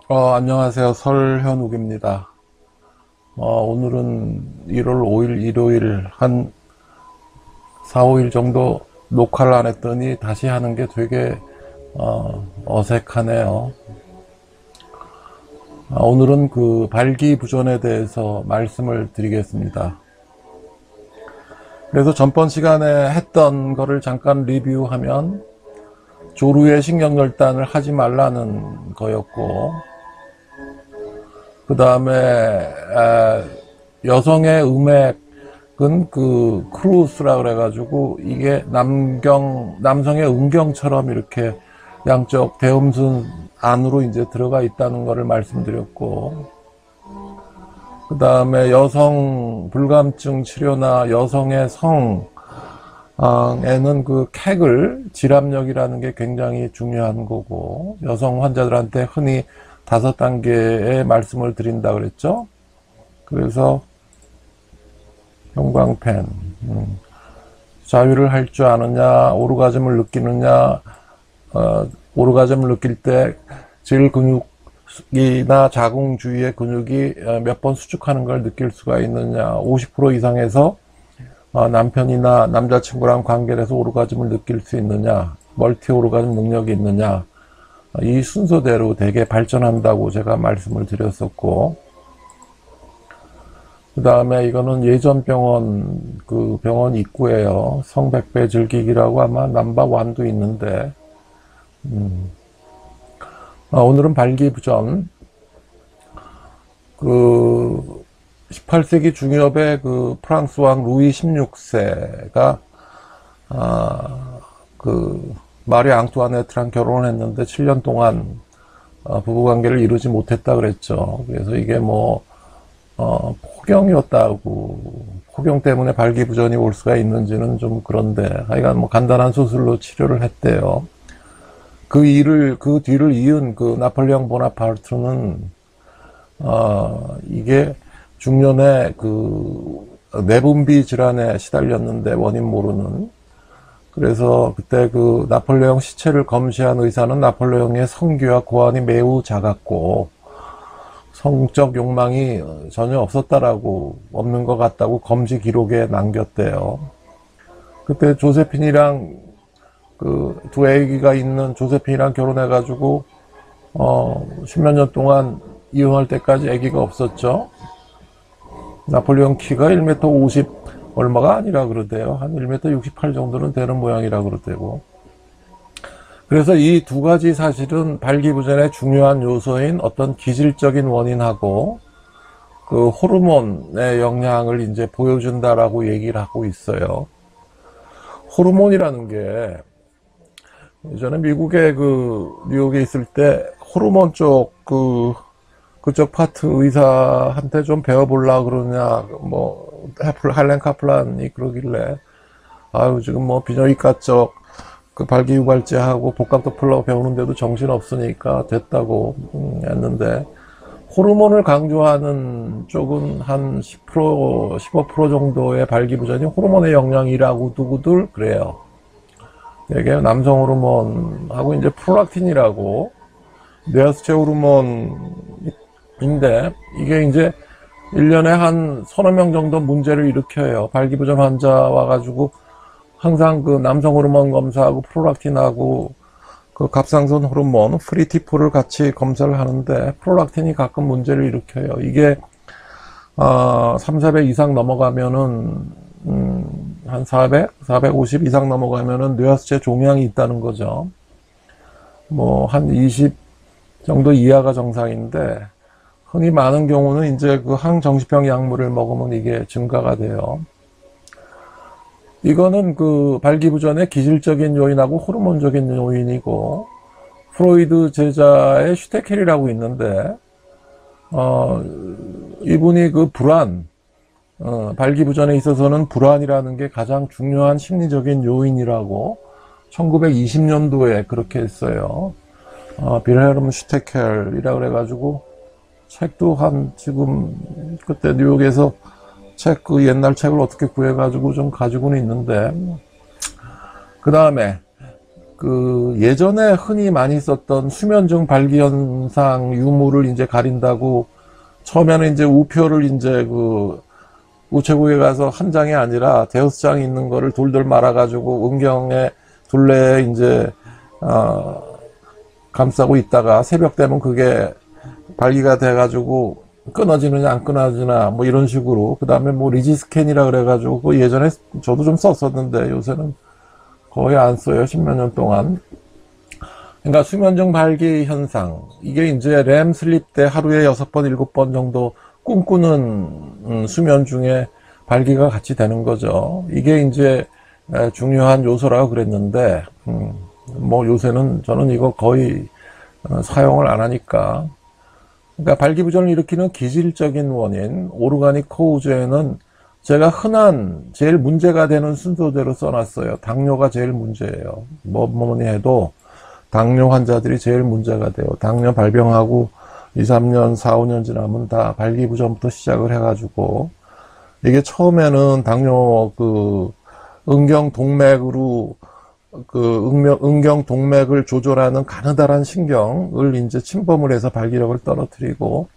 안녕하세요. 설현욱입니다. 오늘은 1월 5일 일요일 한 4, 5일 정도 녹화를 안 했더니 다시 하는 게 되게 어색하네요. 오늘은 그 발기부전에 대해서 말씀을 드리겠습니다. 그래서 전번 시간에 했던 거를 잠깐 리뷰하면 조루의 신경결단을 하지 말라는 거였고, 그 다음에 여성의 음액은 그 크루스라 그래가지고 이게 남성의 음경처럼 이렇게 양쪽 대음순 안으로 이제 들어가 있다는 것을 말씀드렸고, 그 다음에 여성 불감증 치료나 여성의 성에는 그 케글 질압력이라는 게 굉장히 중요한 거고, 여성 환자들한테 흔히 5단계의 말씀을 드린다 그랬죠. 그래서 형광펜, 자유를 할 줄 아느냐, 오르가즘을 느끼느냐, 오르가즘을 느낄 때 질 근육이나 자궁 주위의 근육이 몇 번 수축하는 걸 느낄 수가 있느냐, 50% 이상에서 남편이나 남자친구랑 관계를 해서 오르가즘을 느낄 수 있느냐, 멀티 오르가즘 능력이 있느냐, 이 순서대로 되게 발전한다고 제가 말씀을 드렸었고, 그 다음에 이거는 예전 병원, 그 병원 입구에요. 성백배 즐기기라고 아마 넘버1도 있는데, 오늘은 발기부전, 그 18세기 중엽에 그 프랑스 왕 루이 16세가 그 마리 앙투아네트랑 결혼을 했는데 7년 동안 부부관계를 이루지 못했다 그랬죠. 그래서 이게 뭐 포경이었다고, 포경 때문에 발기부전이 올 수가 있는지는 좀 그런데, 하여간 뭐 간단한 수술로 치료를 했대요. 그 뒤를 이은 그 나폴레옹 보나파르트는 이게 중년에 그 내분비 질환에 시달렸는데 원인 모르는, 그래서 그때 그 나폴레옹 시체를 검시한 의사는 나폴레옹의 성기와 고환이 매우 작았고 성적 욕망이 전혀 없었다라고, 없는 것 같다고 검시 기록에 남겼대요. 그때 조세핀이랑 그 두 애기가 있는 조세핀이랑 결혼해가지고 10몇 년 동안 이혼할 때까지 애기가 없었죠. 나폴레옹 키가 1m 50 얼마가 아니라 그러대요. 한 1m 68 정도는 되는 모양이라 그러대고. 그래서 이 두 가지 사실은 발기부전의 중요한 요소인 어떤 기질적인 원인하고 그 호르몬의 영향을 이제 보여준다라고 얘기를 하고 있어요. 호르몬이라는 게 예전에 미국에 그 뉴욕에 있을 때 호르몬 쪽 그쪽 파트 의사한테 좀 배워보려고 그러냐, 뭐 할렌 카플란이 그러길래, 아유 지금 뭐 비뇨기과 쪽 그 발기유발제하고 복강도플러 배우는데도 정신 없으니까 됐다고 했는데, 호르몬을 강조하는 쪽은 한 10%, 15% 정도의 발기부전이 호르몬의 영향이라고 두고들 그래요. 이게 남성 호르몬하고 이제 프롤락틴이라고 뇌하수체 호르몬인데, 이게 이제 1년에 한 서너 명 정도 문제를 일으켜요. 발기부전 환자 와가지고 항상 그 남성 호르몬 검사하고 프롤락틴하고 그 갑상선 호르몬 프리티포를 같이 검사를 하는데 프롤락틴이 가끔 문제를 일으켜요. 이게 3, 400 이상 넘어가면은 한 400, 450 이상 넘어가면은 뇌하수체 종양이 있다는 거죠. 뭐 한 20 정도 이하가 정상인데, 흔히 많은 경우는 이제 그 항정신병 약물을 먹으면 이게 증가가 돼요. 이거는 그 발기부전의 기질적인 요인하고 호르몬적인 요인이고, 프로이드 제자의 슈테켈이라고 있는데, 이분이 그 불안, 발기부전에 있어서는 불안이라는 게 가장 중요한 심리적인 요인이라고 1920년도에 그렇게 했어요. 빌헬름 슈테켈이라 그래가지고 책도 한 지금 그때 뉴욕에서 책, 그 옛날 책을 어떻게 구해가지고 좀 가지고는 있는데, 그 다음에 그 예전에 흔히 많이 썼던 수면증 발기 현상 유무를 이제 가린다고 처음에는 이제 우표를 이제 그 우체국에 가서 한 장이 아니라 대여섯 장이 있는 거를 돌돌 말아가지고 은경에 둘레에 이제 감싸고 있다가 새벽 되면 그게 발기가 돼가지고 끊어지느냐 안 끊어지나 뭐 이런 식으로, 그 다음에 뭐 리지스캔이라 그래가지고 그 예전에 저도 좀 썼었는데 요새는 거의 안 써요, 십몇 년 동안. 그러니까 수면증 발기 현상, 이게 이제 렘 슬립 때 하루에 6번 7번 정도 꿈꾸는 수면 중에 발기가 같이 되는 거죠. 이게 이제 중요한 요소라고 그랬는데 뭐 요새는 저는 이거 거의 사용을 안 하니까. 그러니까 발기부전을 일으키는 기질적인 원인, 오르가닉 코우즈에는 제가 흔한 제일 문제가 되는 순서대로 써놨어요. 당뇨가 제일 문제예요. 뭐니 해도 당뇨 환자들이 제일 문제가 돼요. 당뇨 발병하고 2, 3년, 4, 5년 지나면 다 발기부전부터 시작을 해가지고, 이게 처음에는 당뇨 은경동맥으로 은경동맥을 조절하는 가느다란 신경을 이제 침범을 해서 발기력을 떨어뜨리고,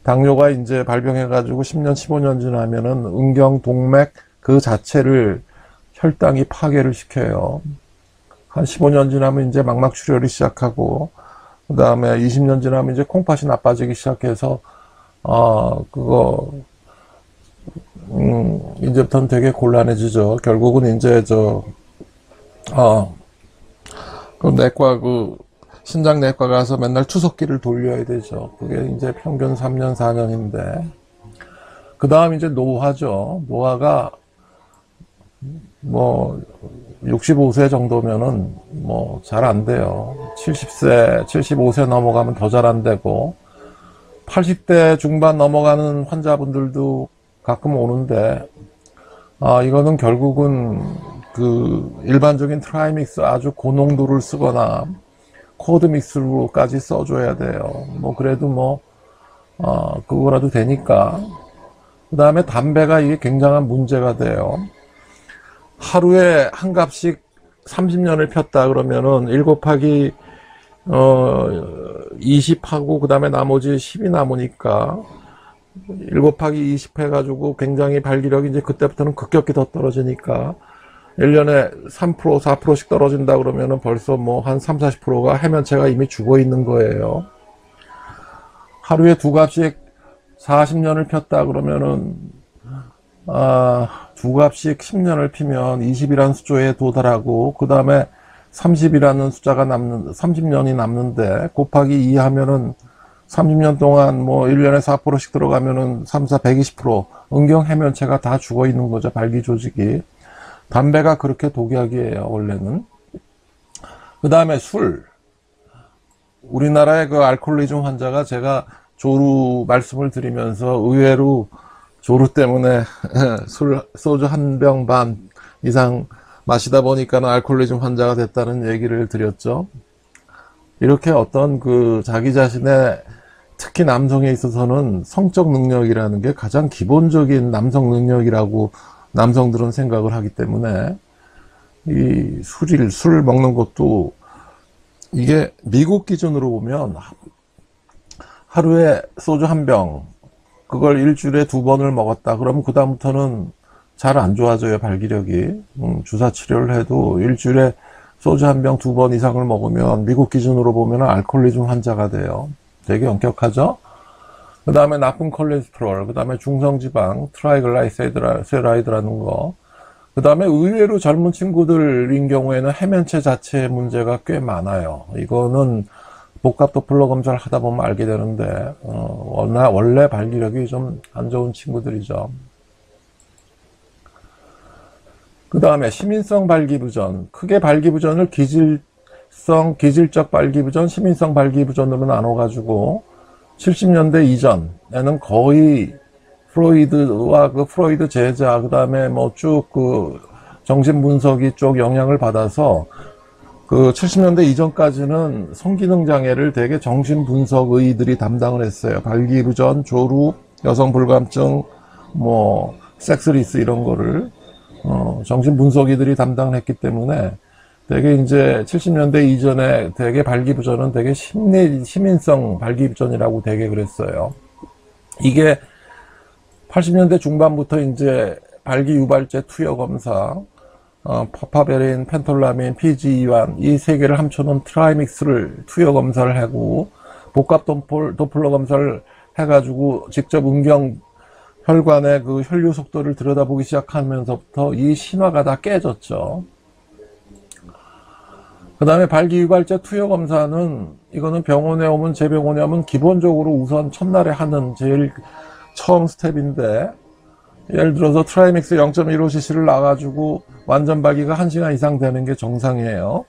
당뇨가 이제 발병해가지고 10년, 15년 지나면은 은경동맥 그 자체를 혈당이 파괴를 시켜요. 한 15년 지나면 이제 망막출혈이 시작하고, 그 다음에 20년 지나면 이제 콩팥이 나빠지기 시작해서, 이제부터는 되게 곤란해지죠. 결국은 이제 신장내과 가서 맨날 투석기를 돌려야 되죠. 그게 이제 평균 3년, 4년인데. 그 다음 이제 노화죠. 노화가 뭐 65세 정도면은 뭐 잘 안 돼요. 70세, 75세 넘어가면 더 잘 안 되고, 80대 중반 넘어가는 환자분들도 가끔 오는데, 이거는 결국은 그 일반적인 트라이믹스 아주 고농도를 쓰거나 코드믹스로까지 써줘야 돼요. 뭐 그래도 그거라도 되니까. 그 다음에 담배가 이게 굉장한 문제가 돼요. 하루에 한 갑씩 30년을 폈다 그러면은 7 곱하기 20하고 그 다음에 나머지 10이 남으니까 1 곱하기 20 해가지고 굉장히 발기력이 이제 그때부터는 급격히 더 떨어지니까 1년에 3%, 4%씩 떨어진다 그러면은 벌써 뭐 한 3, 40%가 해면체가 이미 죽어 있는 거예요. 하루에 2갑씩 40년을 폈다 그러면은 2갑씩 10년을 피면 20이라는 수조에 도달하고, 그 다음에 30이라는 숫자가 30년이 남는데 곱하기 2 하면은 30년 동안 뭐 1년에 4%씩 들어가면은 3, 4, 120% 은경 해면체가 다 죽어 있는 거죠, 발기 조직이. 담배가 그렇게 독약이에요, 원래는. 그 다음에 술. 우리나라의 그 알코올리즘 환자가, 제가 조루 말씀을 드리면서 의외로 조루 때문에 소주 한 병 반 이상 마시다 보니까는 알코올리즘 환자가 됐다는 얘기를 드렸죠. 이렇게 어떤 자기 자신의, 특히 남성에 있어서는 성적 능력이라는 게 가장 기본적인 남성 능력이라고 남성들은 생각을 하기 때문에, 이 술 먹는 것도 이게 미국 기준으로 보면 하루에 소주 한 병, 그걸 일주일에 2번을 먹었다 그러면 그 다음부터는 잘 안 좋아져요, 발기력이. 주사 치료를 해도 일주일에 소주 한 병 2번 이상을 먹으면 미국 기준으로 보면 알코올리즘 환자가 돼요. 되게 엄격하죠. 그 다음에 나쁜 콜레스테롤, 그 다음에 중성지방, 트라이글라이세라이드라는 거, 그 다음에 의외로 젊은 친구들인 경우에는 해면체 자체의 문제가 꽤 많아요. 이거는 복합 도플러 검사를 하다 보면 알게 되는데, 원래 발기력이 좀 안 좋은 친구들이죠. 그 다음에 시민성 발기부전, 크게 발기부전을 기질적 발기부전, 시민성 발기부전으로 나눠가지고 70년대 이전에는 거의 프로이드와 프로이드 제자, 그 다음에 뭐 쭉 정신분석이 쪽 영향을 받아서 70년대 이전까지는 성기능 장애를 되게 정신분석의들이 담당을 했어요. 발기부전, 조루, 여성불감증, 섹스리스 이런 거를 정신분석의들이 담당을 했기 때문에 되게 이제 70년대 이전에 되게 발기부전은 되게 시민성 발기부전이라고 되게 그랬어요. 이게 80년대 중반부터 이제 발기 유발제 투여 검사, 파파베린, 펜톨라민, PGE1 이 세 개를 함쳐놓은 트라이믹스를 투여 검사를 하고 복합 도플러 검사를 해가지고 직접 음경 혈관의 그 혈류 속도를 들여다보기 시작하면서부터 이 신화가 다 깨졌죠. 그 다음에 발기유발제 투여 검사는 이거는 병원에 오면 제 병원에 오면 기본적으로 우선 첫날에 하는 제일 처음 스텝인데, 예를 들어서 트라이믹스 0.15cc를 놔가지고 완전 발기가 1시간 이상 되는 게 정상이에요.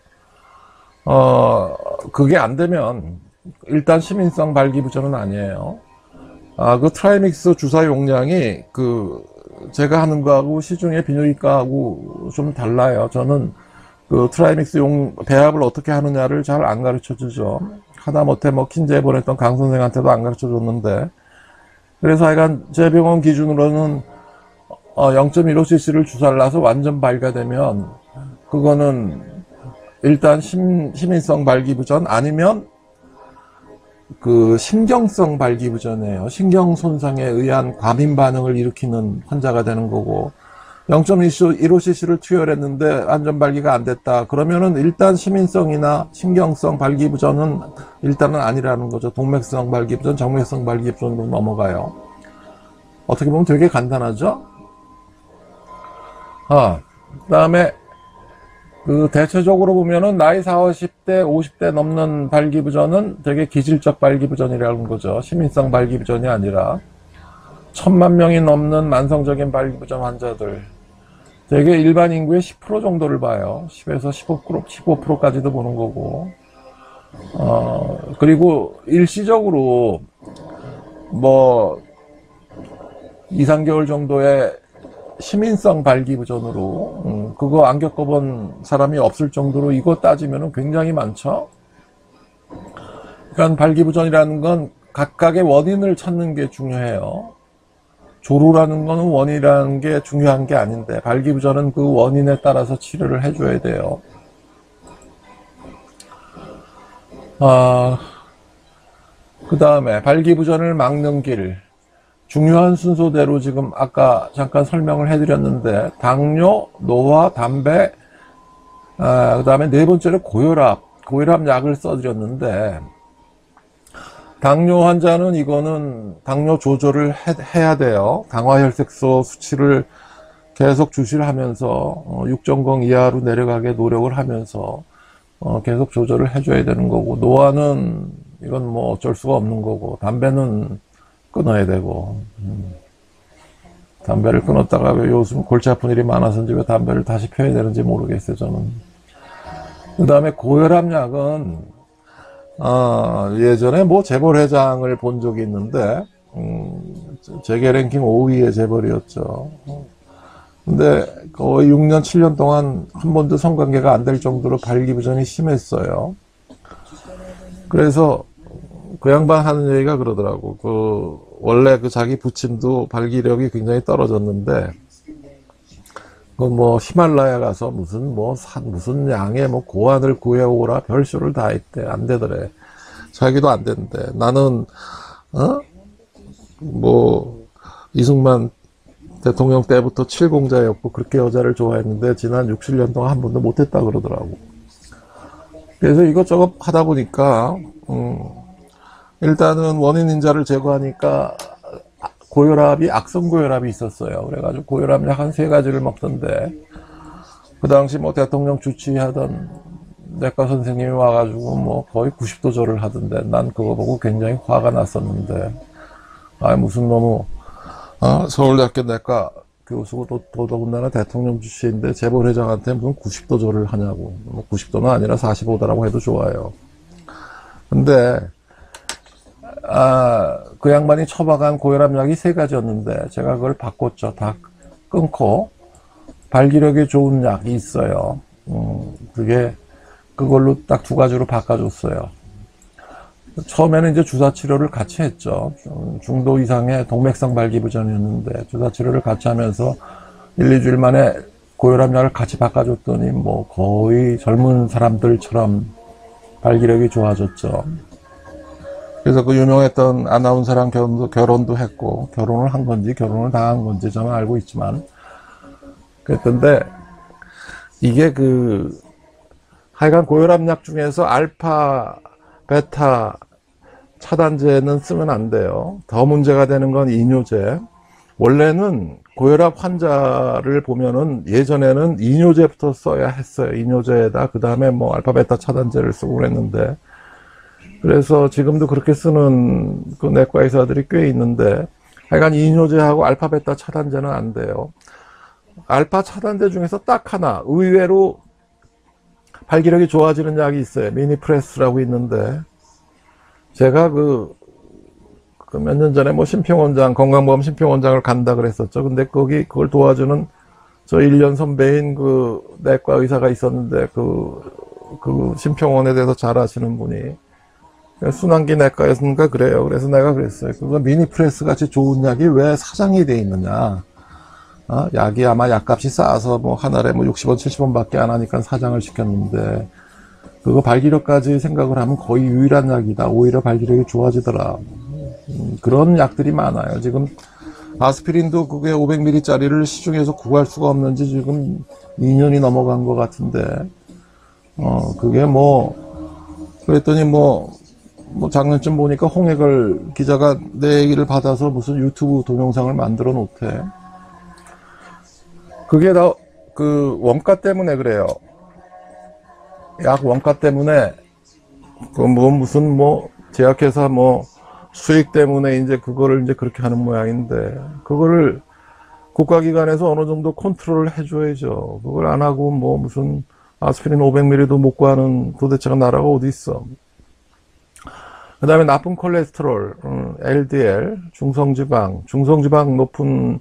그게 안 되면 일단 시민성 발기부전은 아니에요. 그 트라이믹스 주사 용량이 제가 하는 거하고 시중의 비뇨기과하고 좀 달라요. 저는 그 트라이믹스 배합을 어떻게 하느냐를 잘 안 가르쳐 주죠. 하다못해 킨즈에 보냈던 강 선생한테도 안 가르쳐 줬는데, 그래서 하여간 제 병원 기준으로는 0.15cc를 주사를 놔서 완전 발가되면 그거는 일단 시민성 발기부전 아니면 그 신경성 발기부전이에요. 신경 손상에 의한 과민 반응을 일으키는 환자가 되는 거고, 0.15cc를 투여했는데 완전 발기가 안 됐다 그러면은 일단 시민성이나 신경성 발기부전은 일단은 아니라는 거죠. 동맥성 발기부전, 정맥성 발기부전으로 넘어가요. 어떻게 보면 되게 간단하죠. 그 다음에 대체적으로 보면은 나이 40, 50대, 50대 넘는 발기부전은 되게 기질적 발기부전이라는 거죠. 시민성 발기부전이 아니라 1000만 명이 넘는 만성적인 발기부전 환자들, 되게 일반 인구의 10% 정도를 봐요. 10에서 15%까지도 보는 거고, 그리고 일시적으로 2, 3개월 정도의 시민성 발기부전으로 그거 안 겪어본 사람이 없을 정도로 이거 따지면 굉장히 많죠. 그러니까 발기부전이라는 건 각각의 원인을 찾는 게 중요해요. 조루라는 거는 원인이라는 게 중요한 게 아닌데, 발기부전은 그 원인에 따라서 치료를 해줘야 돼요. 그 다음에 발기부전을 막는 길, 중요한 순서대로 지금 아까 잠깐 설명을 해드렸는데, 당뇨, 노화, 담배, 그 다음에 네 번째로 고혈압 약을 써드렸는데, 당뇨 환자는 이거는 당뇨 조절을 해야 돼요. 당화혈색소 수치를 계속 주시를 하면서 6.0 이하로 내려가게 노력을 하면서 계속 조절을 해줘야 되는 거고, 노화는 이건 어쩔 수가 없는 거고, 담배는 끊어야 되고, 담배를 끊었다가 왜 요즘 골치 아픈 일이 많아서인지 왜 담배를 다시 펴야 되는지 모르겠어요, 저는. 그 다음에 고혈압 약은 예전에 재벌 회장을 본 적이 있는데, 재계 랭킹 5위의 재벌이었죠. 근데 거의 6년, 7년 동안 한 번도 성관계가 안 될 정도로 발기부전이 심했어요. 그래서 그 양반 하는 얘기가 그러더라고. 원래 자기 부친도 발기력이 굉장히 떨어졌는데, 히말라야 가서 무슨 양의 고안을 구해오라 별쇼를 다 했대. 안 되더래. 자기도 안 된대. 나는, 이승만 대통령 때부터 칠공자였고, 그렇게 여자를 좋아했는데, 지난 6, 7년 동안 한 번도 못했다 그러더라고. 그래서 이것저것 하다 보니까, 일단은 원인 인자를 제거하니까, 악성 고혈압이 있었어요. 그래가지고 고혈압 약 한 3가지를 먹던데, 그 당시 대통령 주치하던 내과 선생님이 와가지고 거의 90도절을 하던데, 난 그거 보고 굉장히 화가 났었는데, 무슨 너무 서울대학교 내과 교수고 더더군다나 대통령 주치인데 재벌 회장한테 무슨 90도절을 하냐고. 90도는 아니라 45도라고 해도 좋아요. 근데 그 양반이 처방한 고혈압 약이 3가지였는데 제가 그걸 바꿨죠. 다 끊고 발기력이 좋은 약이 있어요. 그걸로 딱 2가지로 바꿔줬어요. 처음에는 이제 주사 치료를 같이 했죠. 중도 이상의 동맥성 발기부전이었는데 주사 치료를 같이 하면서 1, 2주일 만에 고혈압약을 같이 바꿔줬더니 뭐 거의 젊은 사람들처럼 발기력이 좋아졌죠. 그래서 그 유명했던 아나운서랑 결혼도 했고, 결혼을 한 건지 결혼을 당한 건지 저는 알고 있지만, 그랬던데 이게 하여간 고혈압약 중에서 알파, 베타 차단제는 쓰면 안 돼요. 더 문제가 되는 건 이뇨제. 원래는 고혈압 환자를 보면은 예전에는 이뇨제부터 써야 했어요. 이뇨제에다 그 다음에 뭐 알파, 베타 차단제를 쓰고 그랬는데, 그래서 지금도 그렇게 쓰는 그 내과 의사들이 꽤 있는데, 하여간 이뇨제하고 알파, 베타 차단제는 안 돼요. 알파 차단제 중에서 딱 하나 의외로 발기력이 좋아지는 약이 있어요. 미니프레스라고 있는데, 제가 몇 년 전에 뭐 심평원장, 건강보험 심평원장을 간다 그랬었죠. 근데 그걸 도와주는 저 1년 선배인 내과 의사가 있었는데, 심평원에 대해서 잘 아시는 분이, 순환기 내과였으니까 그래요. 그래서 내가 그랬어요. 그거 미니프레스 같이 좋은 약이 왜 사장이 돼 있느냐. 약이 아마 약값이 싸서 뭐 하나에 뭐 60원, 70원 밖에 안 하니까 사장을 시켰는데, 그거 발기력까지 생각을 하면 거의 유일한 약이다. 오히려 발기력이 좋아지더라. 그런 약들이 많아요. 지금 아스피린도 그게 500ml 짜리를 시중에서 구할 수가 없는지 지금 2년이 넘어간 것 같은데, 그게 그랬더니 작년쯤 보니까 홍해걸 기자가 내 얘기를 받아서 무슨 유튜브 동영상을 만들어 놓대. 그게 다 원가 때문에 그래요. 약 원가 때문에 무슨 제약회사 수익 때문에 이제 그거를 이제 그렇게 하는 모양인데, 그거를 국가기관에서 어느 정도 컨트롤을 해줘야죠. 그걸 안 하고 무슨 아스피린 500ml도 못 구하는 도대체가 나라가 어디 있어. 그 다음에 나쁜 콜레스테롤, LDL, 중성지방 높은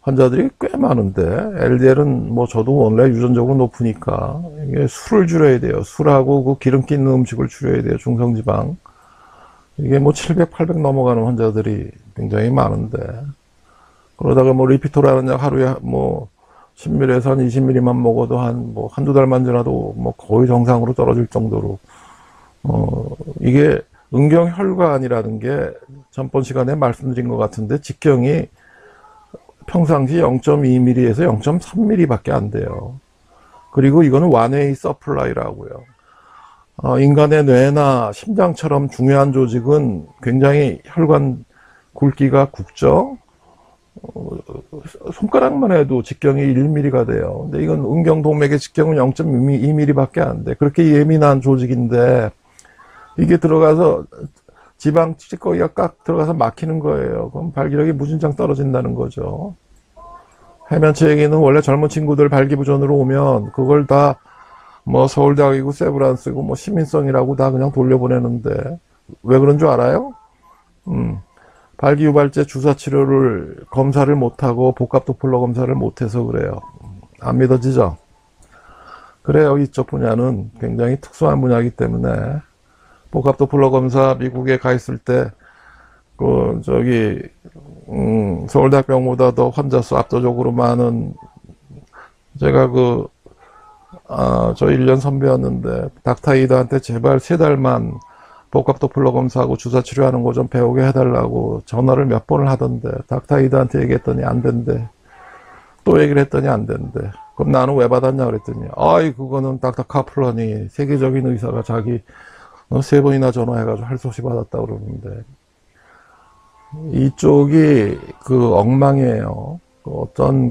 환자들이 꽤 많은데, LDL은 저도 원래 유전적으로 높으니까 이게 술을 줄여야 돼요. 술하고 그 기름기 있는 음식을 줄여야 돼요. 중성지방. 이게 700, 800 넘어가는 환자들이 굉장히 많은데, 그러다가 리피토라는 약 하루에 10ml에서 한 20ml만 먹어도 한두 달만 지나도 거의 정상으로 떨어질 정도로, 이게 응경혈관이라는 게 전번 시간에 말씀드린 것 같은데, 직경이 평상시 0.2mm에서 0.3mm 밖에 안 돼요. 그리고 이거는 원웨이 서플라이라고요. 인간의 뇌나 심장처럼 중요한 조직은 굉장히 혈관 굵기가 굵죠. 손가락만 해도 직경이 1mm가 돼요. 근데 이건 응경동맥의 직경은 0.2mm 밖에 안 돼. 그렇게 예민한 조직인데, 이게 들어가서 지방 찌꺼기가 깍 들어가서 막히는 거예요. 그럼 발기력이 무진장 떨어진다는 거죠. 해면체 얘기는 원래 젊은 친구들 발기부전으로 오면 그걸 다 서울대학이고 세브란스고 시민성이라고 다 그냥 돌려보내는데, 왜 그런 줄 알아요? 발기유발제 주사치료를 검사를 못하고 복합도플러 검사를 못해서 그래요. 안 믿어지죠? 그래요. 이쪽 분야는 굉장히 특수한 분야이기 때문에. 복합도플러 검사 미국에 가 있을 때 서울대학병보다 더 환자 수 압도적으로 많은, 제가 저 1년 선배였는데 닥터이드한테 제발 3달만 복합도플러 검사하고 주사 치료하는 거 좀 배우게 해달라고 전화를 몇 번을 하던데, 닥터이드한테 얘기했더니 안 된대. 또 얘기를 했더니 안 된대. 그럼 나는 왜 받았냐 그랬더니, 그거는 닥터 카플런이 세계적인 의사가 자기 3번이나 전화해가지고 할 수 없이 받았다 그러는데, 이쪽이 엉망이에요. 어떤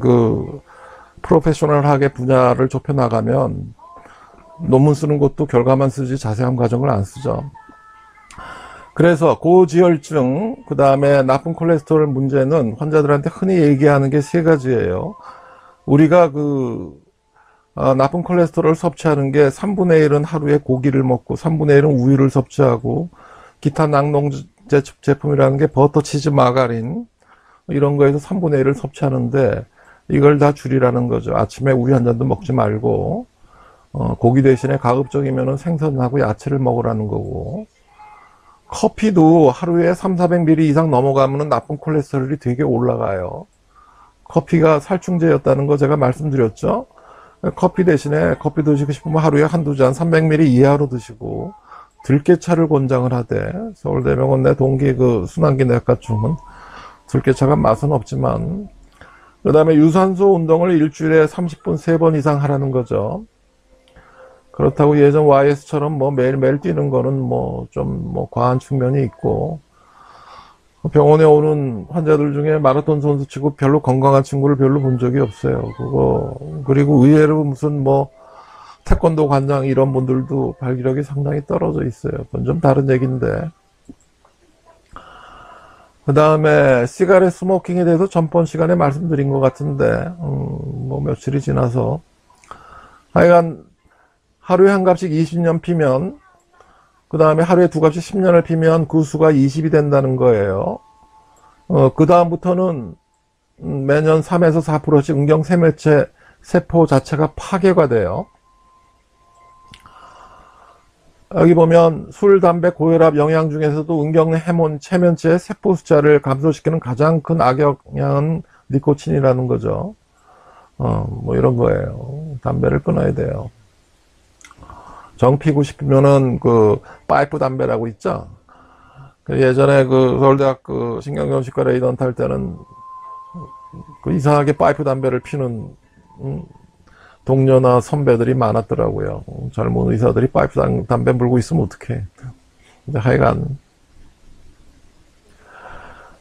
프로페셔널하게 분야를 좁혀나가면 논문 쓰는 것도 결과만 쓰지 자세한 과정을 안 쓰죠. 그래서 고지혈증, 그 다음에 나쁜 콜레스테롤 문제는 환자들한테 흔히 얘기하는 게 3가지예요. 우리가 나쁜 콜레스테롤 섭취하는 게 3분의 1은 하루에 고기를 먹고 3분의 1은 우유를 섭취하고, 기타 낙농 제품이라는 게 버터, 치즈, 마가린 이런 거에서 3분의 1을 섭취하는데, 이걸 다 줄이라는 거죠. 아침에 우유 한 잔도 먹지 말고, 고기 대신에 가급적이면 생선하고 야채를 먹으라는 거고, 커피도 하루에 300-400ml 이상 넘어가면 나쁜 콜레스테롤이 되게 올라가요. 커피가 살충제였다는 거 제가 말씀드렸죠. 커피 대신에 커피 드시고 싶으면 하루에 한두 잔 300ml 이하로 드시고, 들깨차를 권장을 하되, 서울대병원 내 동기 그 순환기 내과충은 들깨차가 맛은 없지만, 그 다음에 유산소 운동을 일주일에 30분 3번 이상 하라는 거죠. 그렇다고 예전 YS처럼 뭐 매일매일 뛰는 거는 뭐 좀 과한 측면이 있고, 병원에 오는 환자들 중에 마라톤 선수 치고 별로 건강한 친구를 별로 본 적이 없어요. 그리고 의외로 무슨 뭐 태권도 관장 이런 분들도 발기력이 상당히 떨어져 있어요. 그건 좀 다른 얘기인데. 그 다음에 시가렛 스모킹에 대해서 전번 시간에 말씀드린 것 같은데, 뭐 며칠이 지나서 하여간 하루에 한 갑씩 20년 피면, 그 다음에 하루에 두 갑씩 10년을 피면 그 수가 20이 된다는 거예요. 그 다음부터는 매년 3에서 4%씩 음경세매체 세포 자체가 파괴가 돼요. 여기 보면 술, 담배, 고혈압, 영양 중에서도 음경 해몬 체면체의 세포 숫자를 감소시키는 가장 큰 악영향은 니코틴이라는 거죠. 뭐 이런 거예요. 담배를 끊어야 돼요. 정 피고 싶으면은 그 파이프 담배라고 있죠. 예전에 그 서울대학 그 신경정신과 레이던트 할 때는 그 이상하게 파이프 담배를 피는 동료나 선배들이 많았더라고요. 젊은 의사들이 파이프 담배 물고 있으면 어떡해. 근데 하여간.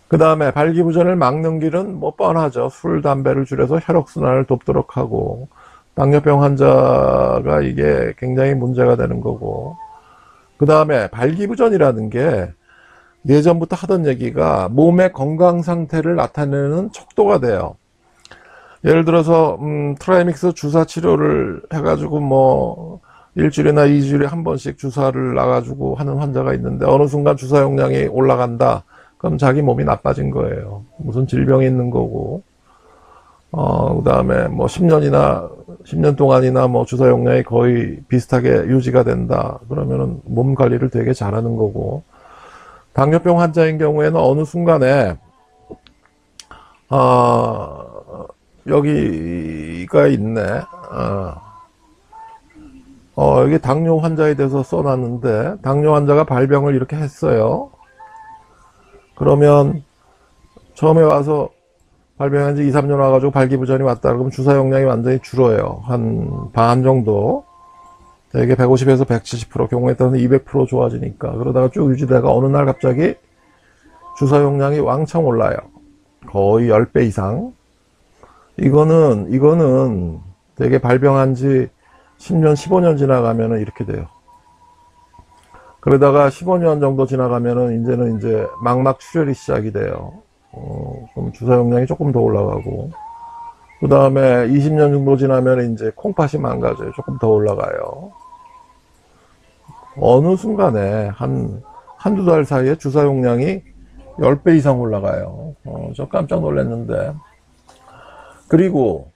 그 다음에 발기부전을 막는 길은 뭐 뻔하죠. 술, 담배를 줄여서 혈액순환을 돕도록 하고, 당뇨병 환자가 이게 굉장히 문제가 되는 거고, 그 다음에 발기부전이라는 게 예전부터 하던 얘기가 몸의 건강 상태를 나타내는 척도가 돼요. 예를 들어서 트라이믹스 주사 치료를 해가지고 뭐 일주일이나 2주일에 한 번씩 주사를 놔가지고 하는 환자가 있는데, 어느 순간 주사 용량이 올라간다. 그럼 자기 몸이 나빠진 거예요. 무슨 질병이 있는 거고. 그 다음에 뭐 10년 동안이나 뭐 주사 용량이 거의 비슷하게 유지가 된다. 그러면은 몸 관리를 되게 잘하는 거고. 당뇨병 환자인 경우에는 어느 순간에, 여기가 있네. 여기 당뇨 환자에 대해서 써놨는데, 당뇨 환자가 발병을 이렇게 했어요. 그러면 처음에 와서 발병한 지 2, 3년 와가지고 발기부전이 왔다 그러면 주사 용량이 완전히 줄어요. 한 반 정도. 대개 150에서 170%, 경우에 따라서 200% 좋아지니까. 그러다가 쭉 유지되다가 어느 날 갑자기 주사 용량이 왕창 올라요. 거의 10배 이상. 이거는 되게 발병한 지 10년, 15년 지나가면은 이렇게 돼요. 그러다가 15년 정도 지나가면은 이제는 이제 망막 출혈이 시작이 돼요. 그럼 주사 용량이 조금 더 올라가고, 그 다음에 20년 정도 지나면 이제 콩팥이 망가져요. 조금 더 올라가요. 어느 순간에 한두 달 사이에 주사 용량이 10배 이상 올라가요. 저 깜짝 놀랐는데. 그리고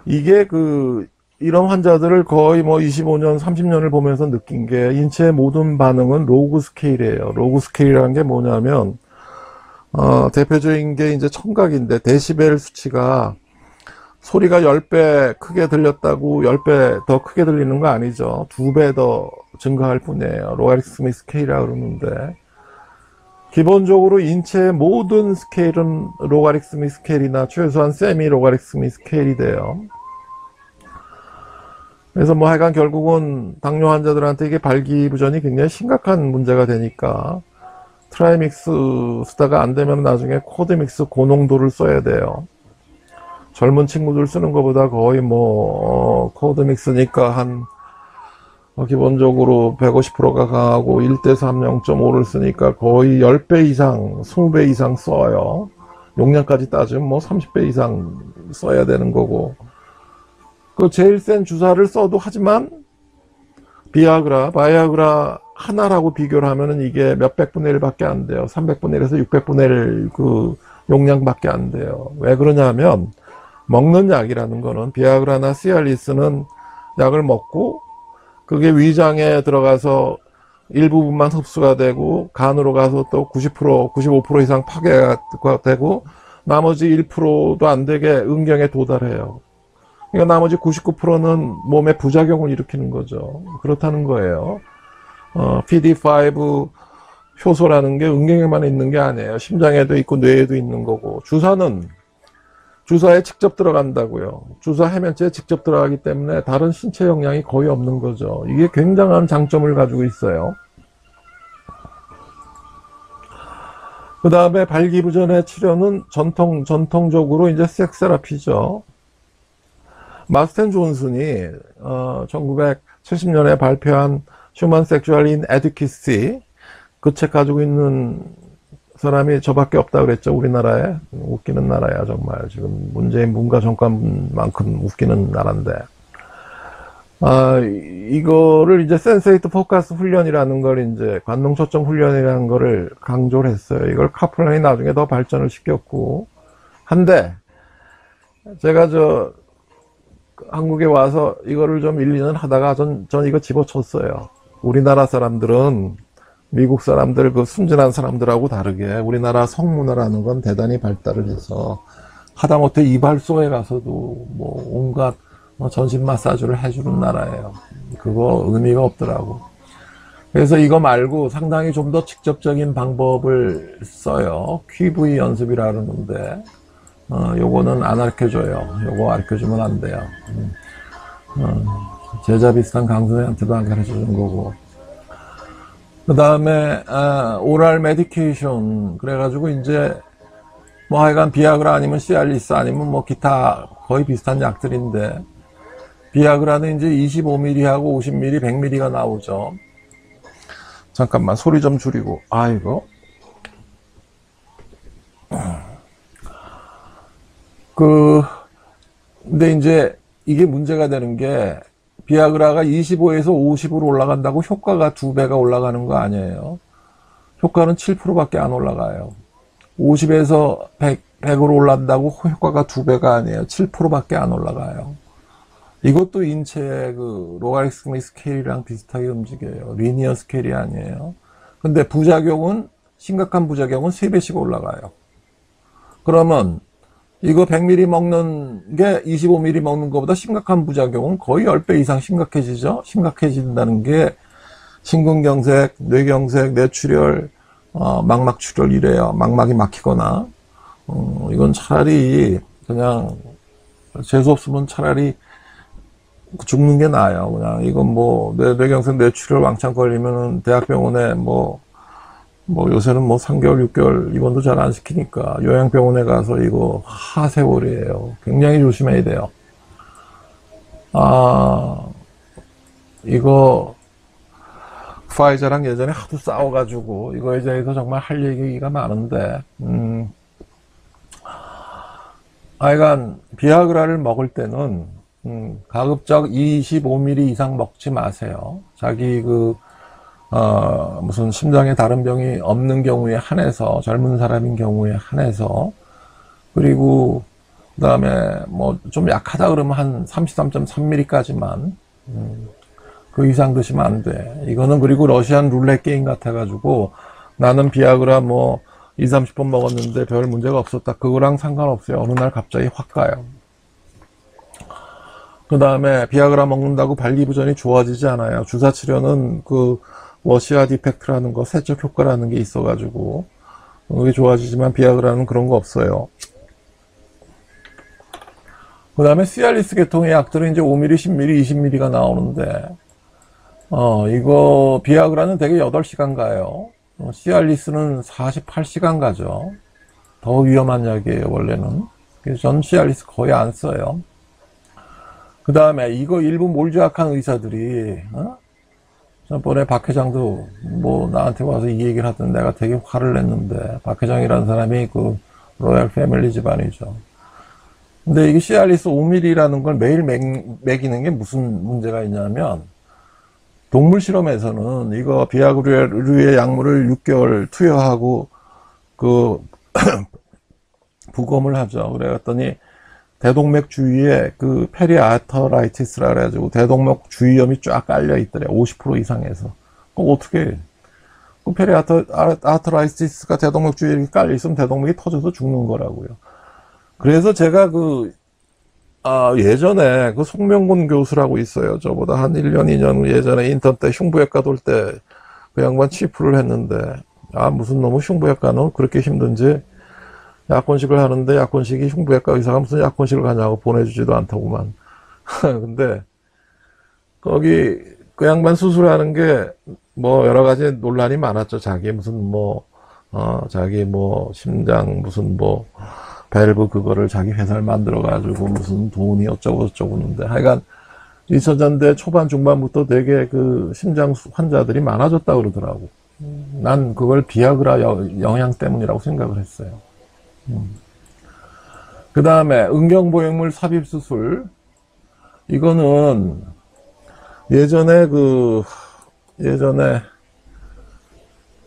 이게 이런 환자들을 거의 뭐 25년, 30년을 보면서 느낀 게, 인체의 모든 반응은 로그 스케일이에요. 로그 스케일이라는 게 뭐냐면, 대표적인 게 이제 청각인데, 데시벨 수치가 소리가 10배 크게 들렸다고 10배 더 크게 들리는 거 아니죠. 2배 더 증가할 뿐이에요. 로가리스믹 스케일이라고 그러는데, 기본적으로 인체의 모든 스케일은 로가리스믹 스케일이나 최소한 세미 로가리스믹 스케일이 돼요. 그래서 뭐 하여간 결국은 당뇨 환자들한테 이게 발기부전이 굉장히 심각한 문제가 되니까 트라이믹스 쓰다가 안 되면 나중에 코드믹스 고농도를 써야 돼요. 젊은 친구들 쓰는 것보다 거의 뭐 코드믹스니까 기본적으로 150%가 강하고 1대3 0.5를 쓰니까 거의 10배 이상, 20배 이상 써요. 용량까지 따지면 뭐 30배 이상 써야 되는 거고. 그 제일 센 주사를 써도, 하지만 바이아그라 하나라고 비교를 하면은 이게 몇백 분의 1밖에 안 돼요. 300분의 1에서 600분의 1 그 용량밖에 안 돼요. 왜 그러냐면, 먹는 약이라는 거는, 비아그라나 시알리스는 약을 먹고 그게 위장에 들어가서 일부분만 흡수가 되고 간으로 가서 또 90%, 95% 이상 파괴가 되고 나머지 1%도 안 되게 음경에 도달해요. 그러니까 나머지 99%는 몸에 부작용을 일으키는 거죠. 그렇다는 거예요. PD5 효소라는 게 은경에만 있는 게 아니에요. 심장에도 있고 뇌에도 있는 거고, 주사는 주사에 직접 들어간다고요. 주사 해면체에 직접 들어가기 때문에 다른 신체 영향이 거의 없는 거죠. 이게 굉장한 장점을 가지고 있어요. 그 다음에 발기부전의 치료는 전통적으로 이제 섹스 테라피죠. 마스텐 존슨이 1970년에 발표한 휴먼 섹슈얼 인 에듀키시, 그 책 가지고 있는 사람이 저밖에 없다 그랬죠. 우리나라에. 웃기는 나라야 정말. 지금 문재인 문가 정권만큼 웃기는 나라인데, 이거를 이제 센세이트 포커스 훈련이라는 걸, 이제 관농 초점 훈련이라는 거를 강조를 했어요. 이걸 카플란이 나중에 더 발전을 시켰고 한데, 제가 한국에 와서 이거를 좀 1, 2년 하다가 전 이거 집어쳤어요. 우리나라 사람들은 미국 사람들, 그 순진한 사람들하고 다르게 우리나라 성문화라는 건 대단히 발달을 해서 하다못해 이발소에 가서도 뭐 온갖 전신 마사지를 해주는 나라예요. 그거 의미가 없더라고. 그래서 이거 말고 상당히 좀 더 직접적인 방법을 써요. QV 연습이라 그러는데, 요거는 안 가르쳐줘요. 요거 가르쳐주면 안 돼요. 제자 비슷한 강사한테도 안 가르쳐주는 거고. 그 다음에 오랄 메디케이션, 그래가지고 이제 뭐 하여간 비아그라 아니면 시알리스 아니면 뭐 기타 거의 비슷한 약들인데, 비아그라는 이제 25ml하고 50ml, 100ml가 나오죠. 잠깐만 소리 좀 줄이고. 아이고. 근데 이제 이게 문제가 되는 게, 비아그라가 25에서 50으로 올라간다고 효과가 2배가 올라가는 거 아니에요. 효과는 7%밖에 안 올라가요. 50에서 100으로 올라간다고 효과가 2배가 아니에요. 7%밖에 안 올라가요. 이것도 인체의 그 로가리스믹 스케일이랑 비슷하게 움직여요. 리니어 스케일이 아니에요. 근데 심각한 부작용은 3배씩 올라가요. 그러면 이거 100ml 먹는 게 25ml 먹는 것보다 심각한 부작용은 거의 10배 이상 심각해지죠. 심각해진다는 게 심근경색, 뇌경색, 뇌출혈, 망막출혈 이래요. 망막이 막히거나. 이건 차라리 그냥 재수없으면 차라리 죽는 게 나아요. 그냥 이건 뭐 뇌경색, 뇌출혈 왕창 걸리면은 대학병원에 뭐 요새는 뭐 3개월, 6개월 입원도 잘 안 시키니까 요양병원에 가서 이거 하세월이에요. 굉장히 조심해야 돼요. 이거 파이자랑 예전에 하도 싸워가지고 이거에 대해서 정말 할 얘기가 많은데, 하여간 비아그라를 먹을 때는 가급적 25ml 이상 먹지 마세요. 자기 무슨 심장에 다른 병이 없는 경우에 한해서, 젊은 사람인 경우에 한해서, 그리고 그 다음에 뭐 좀 약하다 그러면 한 33.3ml까지만, 그 이상 드시면 안 돼. 이거는 그리고 러시안 룰렛 게임 같아가지고 나는 비아그라 뭐 20, 30번 먹었는데 별 문제가 없었다. 그거랑 상관없어요. 어느 날 갑자기 확 가요. 그 다음에 비아그라 먹는다고 발기부전이 좋아지지 않아요. 주사 치료는 그 워시아 디펙트라는 거, 세척 효과라는 게 있어가지고 그게 좋아지지만 비아그라는 그런 거 없어요. 그 다음에 시알리스 계통의 약들은 이제 5ml, 10ml, 20ml가 나오는데, 이거 비아그라는 되게 8시간 가요. 시알리스는 48시간 가죠. 더 위험한 약이에요, 원래는. 그래서 전 시알리스 거의 안 써요. 그 다음에 이거 일부 몰주약한 의사들이, 전번에 박 회장도 뭐 나한테 와서 이 얘기를 하던데 내가 되게 화를 냈는데, 박 회장이라는 사람이 그 로얄 패밀리 집안이죠. 근데 이게 시알리스 5ml라는 걸 매일 먹이는 게 무슨 문제가 있냐면, 동물 실험에서는 이거 비아그라류의 약물을 6개월 투여하고 부검을 하죠. 그래갔더니 대동맥 주위에 그 페리아터라이티스라 그래가지고 대동맥 주위염이 쫙 깔려 있더래. 50% 이상에서. 그럼 어떻게 해? 그 페리아터라이티스가 대동맥 주위에 이렇게 깔려 있으면 대동맥이 터져서 죽는 거라고요. 그래서 제가 예전에 그 송명곤 교수라고 있어요. 저보다 한 1년, 2년 예전에 인턴 때 흉부외과 돌 때 그 양반 치프를 했는데, 무슨 놈의 흉부외과는 그렇게 힘든지 약혼식을 하는데 약혼식이 흉부외과 의사가 무슨 약혼식을 가냐고 보내주지도 않다고만. 근데 거기 그 양반 수술하는 게 뭐 여러 가지 논란이 많았죠. 자기 무슨 자기 심장 무슨 밸브 그거를 자기 회사를 만들어 가지고 무슨 돈이 어쩌고 저쩌고 하는데, 하여간 2000년대 초반 중반부터 되게 그 심장 환자들이 많아졌다 그러더라고. 난 그걸 비아그라 영향 때문이라고 생각을 했어요. 그 다음에 응경보형물 삽입수술, 이거는 예전에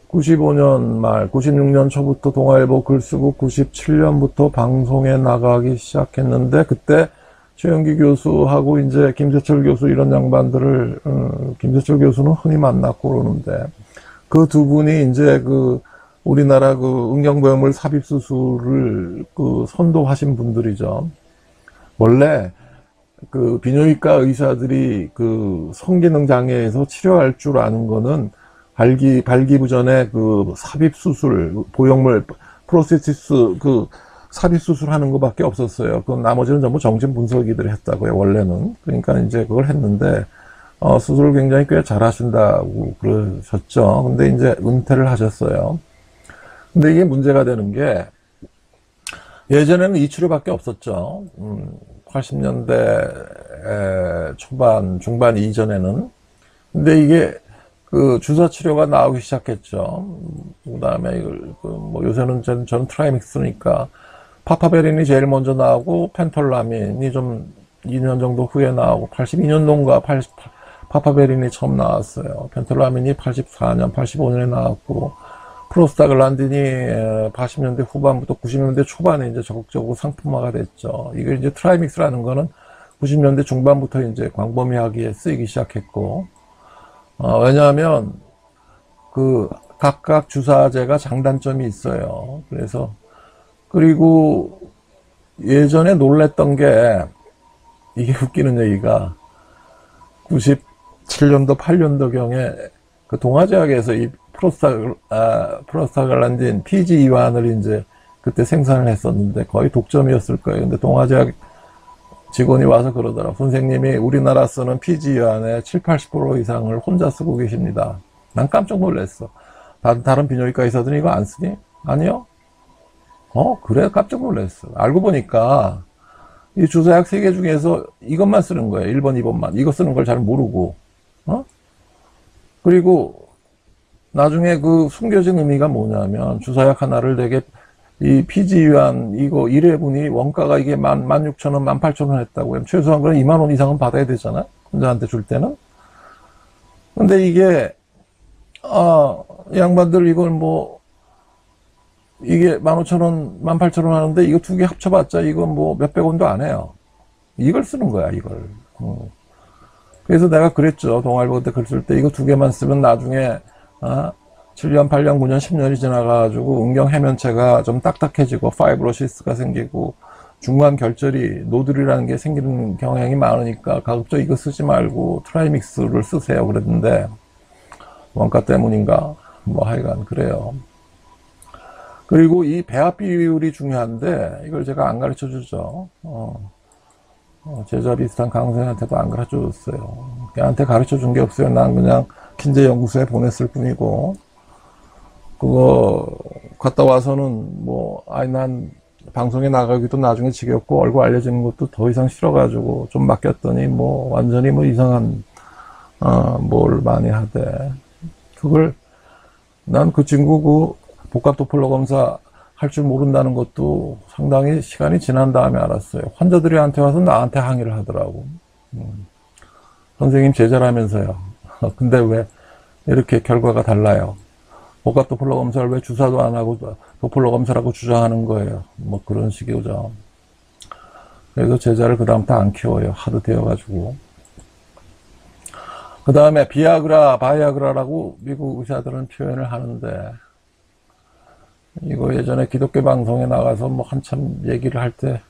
95년 말 96년 초부터 동아일보 글 쓰고 97년부터 방송에 나가기 시작했는데, 그때 최영기 교수하고 이제 김재철 교수 이런 양반들을, 김재철 교수는 흔히 만났고 그러는데, 그 두 분이 이제 우리나라 응경보형물 삽입수술을 선도하신 분들이죠. 원래 비뇨기과 의사들이 성기능 장애에서 치료할 줄 아는 거는 발기부 전에 삽입수술, 보형물, 프로세티스 삽입수술 하는 것밖에 없었어요. 나머지는 전부 정신분석이들이 했다고요, 원래는. 그러니까 이제 그걸 했는데, 수술을 굉장히 꽤 잘 하신다고 그러셨죠. 근데 이제 은퇴를 하셨어요. 근데 이게 문제가 되는 게, 예전에는 이 치료밖에 없었죠. 80년대 초반, 중반 이전에는. 근데 이게 주사 치료가 나오기 시작했죠. 그 다음에 요새는 저는 트라이믹스니까 파파베린이 제일 먼저 나오고 펜톨라민이 좀 2년 정도 후에 나오고, 82년도인가 파파베린이 처음 나왔어요. 펜톨라민이 84년, 85년에 나왔고, 프로스타글란딘이 80년대 후반부터 90년대 초반에 이제 적극적으로 상품화가 됐죠. 이게 이제 트라이믹스라는 거는 90년대 중반부터 이제 광범위하게 쓰이기 시작했고, 왜냐하면 각각 주사제가 장단점이 있어요. 그리고 예전에 놀랬던 게, 이게 웃기는 얘기가 97년도 8년도경에 동아제약에서 이 프로스타글란딘 PGE1을 이제 그때 생산을 했었는데 거의 독점이었을 거예요. 근데 동아제약 직원이 와서 그러더라. 선생님이 우리나라 쓰는 PGE1의 70~80% 이상을 혼자 쓰고 계십니다. 난 깜짝 놀랐어. 다른 비뇨기과 의사들은 이거 안 쓰니? 아니요. 그래? 깜짝 놀랐어. 알고 보니까 이 주사약 3개 중에서 이것만 쓰는 거예요. 1번, 2번만. 이거 쓰는 걸 잘 모르고. 그리고 나중에 숨겨진 의미가 뭐냐면, 주사약 하나를 되게, 이 PGE1 이거 1회분이 원가가 이게 16,000원, 18,000원 했다고요. 최소한 그럼 20,000원 이상은 받아야 되잖아, 환자한테 줄 때는. 근데 이게 이 양반들 이걸 이게 15,000원, 18,000원 하는데 이거 두 개 합쳐봤자 이거 몇백 원도 안 해요. 이걸 쓰는 거야, 이걸. 그래서 내가 그랬죠. 동아일보 때 글 쓸 때 이거 두 개만 쓰면 나중에 7년, 8년, 9년, 10년이 지나가가지고 응경 해면체가 좀 딱딱해지고 파이브로시스가 생기고 중간 결절이, 노들이라는 게 생기는 경향이 많으니까 가급적 이거 쓰지 말고 트라이믹스를 쓰세요 그랬는데, 원가 때문인가 하여간 그래요. 그리고 이 배합 비율이 중요한데 이걸 제가 안 가르쳐 주죠. 제자 비슷한 강선생한테도 안 가르쳐 줬어요. 걔한테 가르쳐 준 게 없어요. 난 그냥 킨제 연구소에 보냈을 뿐이고, 그거 갔다 와서는 난 방송에 나가기도 나중에 지겹고 얼굴 알려지는 것도 더 이상 싫어가지고 좀 맡겼더니 완전히 이상한 뭘 많이 하대. 그걸 난 그 친구 복합 도플러 검사 할 줄 모른다는 것도 상당히 시간이 지난 다음에 알았어요. 환자들이 한테 와서 나한테 항의를 하더라고. 선생님 제자라면서요. 근데 왜 이렇게 결과가 달라요? 복합 도플러 검사를 왜 주사도 안 하고 도플러 검사라고 주장하는 거예요. 그런 식이죠. 그래서 제자를 그 다음부터 안 키워요. 하도 되어가지고. 그 다음에 바이아그라라고 미국 의사들은 표현을 하는데, 이거 예전에 기독교 방송에 나가서 한참 얘기를 할 때